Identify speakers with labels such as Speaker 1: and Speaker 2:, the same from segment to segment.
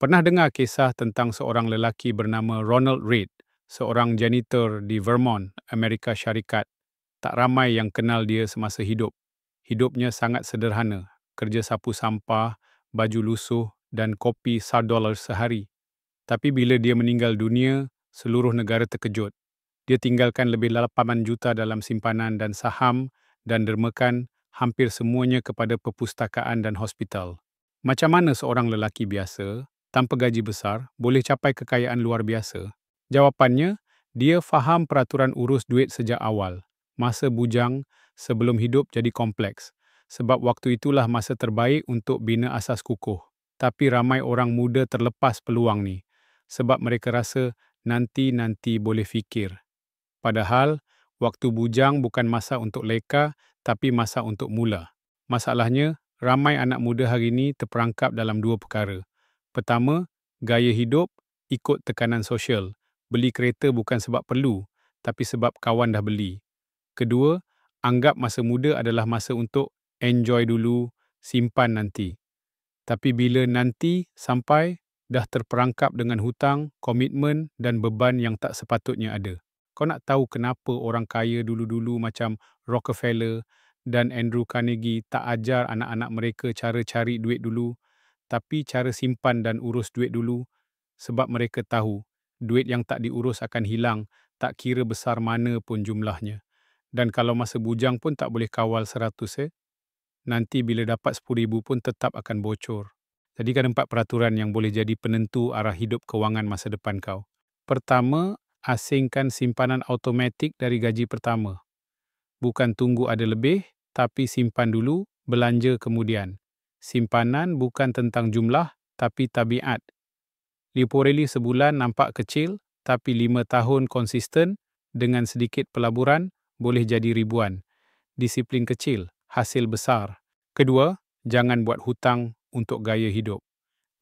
Speaker 1: Pernah dengar kisah tentang seorang lelaki bernama Ronald Reid, seorang janitor di Vermont, Amerika Syarikat. Tak ramai yang kenal dia semasa hidup. Hidupnya sangat sederhana, kerja sapu sampah, baju lusuh dan kopi $1 sehari. Tapi bila dia meninggal dunia, seluruh negara terkejut. Dia tinggalkan lebih 8 juta dalam simpanan dan saham dan dermakan hampir semuanya kepada perpustakaan dan hospital. Macam mana seorang lelaki biasa, tanpa gaji besar, boleh capai kekayaan luar biasa? Jawapannya, dia faham peraturan urus duit sejak awal. Masa bujang sebelum hidup jadi kompleks. Sebab waktu itulah masa terbaik untuk bina asas kukuh. Tapi ramai orang muda terlepas peluang ni. Sebab mereka rasa nanti boleh fikir. Padahal, waktu bujang bukan masa untuk leka, tapi masa untuk mula. Masalahnya, ramai anak muda hari ini terperangkap dalam dua perkara. Pertama, gaya hidup ikut tekanan sosial. Beli kereta bukan sebab perlu, tapi sebab kawan dah beli. Kedua, anggap masa muda adalah masa untuk enjoy dulu, simpan nanti. Tapi bila nanti sampai, dah terperangkap dengan hutang, komitmen dan beban yang tak sepatutnya ada. Kau nak tahu kenapa orang kaya dulu-dulu macam Rockefeller dan Andrew Carnegie tak ajar anak-anak mereka cara cari duit dulu, tapi cara simpan dan urus duit dulu? Sebab mereka tahu, duit yang tak diurus akan hilang, tak kira besar mana pun jumlahnya. Dan kalau masa bujang pun tak boleh kawal 100, nanti bila dapat 10,000 pun tetap akan bocor. Jadi ada 4 peraturan yang boleh jadi penentu arah hidup kewangan masa depan kau. Pertama, asingkan simpanan automatik dari gaji pertama. Bukan tunggu ada lebih, tapi simpan dulu, belanja kemudian. Simpanan bukan tentang jumlah, tapi tabiat. RM50 sebulan nampak kecil, tapi 5 tahun konsisten dengan sedikit pelaburan boleh jadi ribuan. Disiplin kecil, hasil besar. Kedua, jangan buat hutang untuk gaya hidup.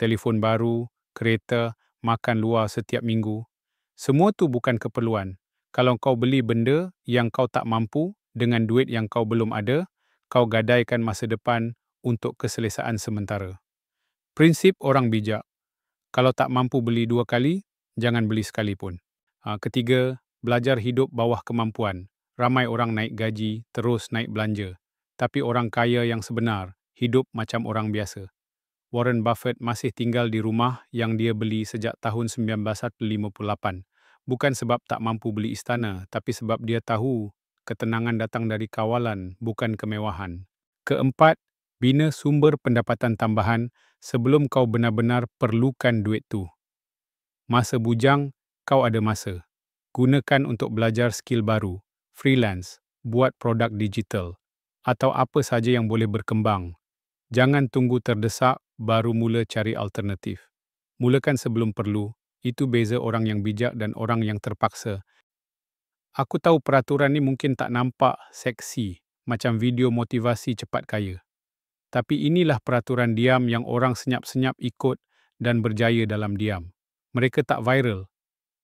Speaker 1: Telefon baru, kereta, makan luar setiap minggu. Semua tu bukan keperluan. Kalau kau beli benda yang kau tak mampu dengan duit yang kau belum ada, kau gadaikan masa depan untuk keselesaan sementara. Prinsip orang bijak. Kalau tak mampu beli 2 kali, jangan beli sekali pun. Ketiga, belajar hidup bawah kemampuan. Ramai orang naik gaji, terus naik belanja. Tapi orang kaya yang sebenar, hidup macam orang biasa. Warren Buffett masih tinggal di rumah yang dia beli sejak tahun 1958. Bukan sebab tak mampu beli istana, tapi sebab dia tahu ketenangan datang dari kawalan, bukan kemewahan. Keempat, bina sumber pendapatan tambahan sebelum kau benar-benar perlukan duit tu. Masa bujang, kau ada masa. Gunakan untuk belajar skill baru, freelance, buat produk digital, atau apa saja yang boleh berkembang. Jangan tunggu terdesak baru mula cari alternatif. Mulakan sebelum perlu. Itu beza orang yang bijak dan orang yang terpaksa. Aku tahu peraturan ni mungkin tak nampak seksi, macam video motivasi cepat kaya. Tapi inilah peraturan diam yang orang senyap-senyap ikut dan berjaya dalam diam. Mereka tak viral,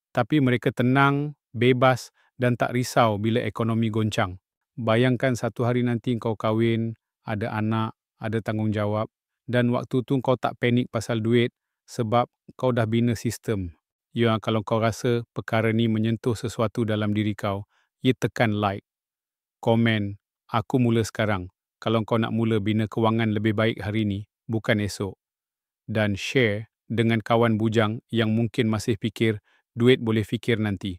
Speaker 1: tapi mereka tenang, bebas dan tak risau bila ekonomi goncang. Bayangkan satu hari nanti kau kahwin, ada anak, ada tanggungjawab, dan waktu tu kau tak panik pasal duit sebab kau dah bina sistem. Ya, kalau kau rasa perkara ni menyentuh sesuatu dalam diri kau, ya tekan like, komen, aku mula sekarang. Kalau kau nak mula bina kewangan lebih baik hari ni, bukan esok. Dan share dengan kawan bujang yang mungkin masih fikir duit boleh fikir nanti.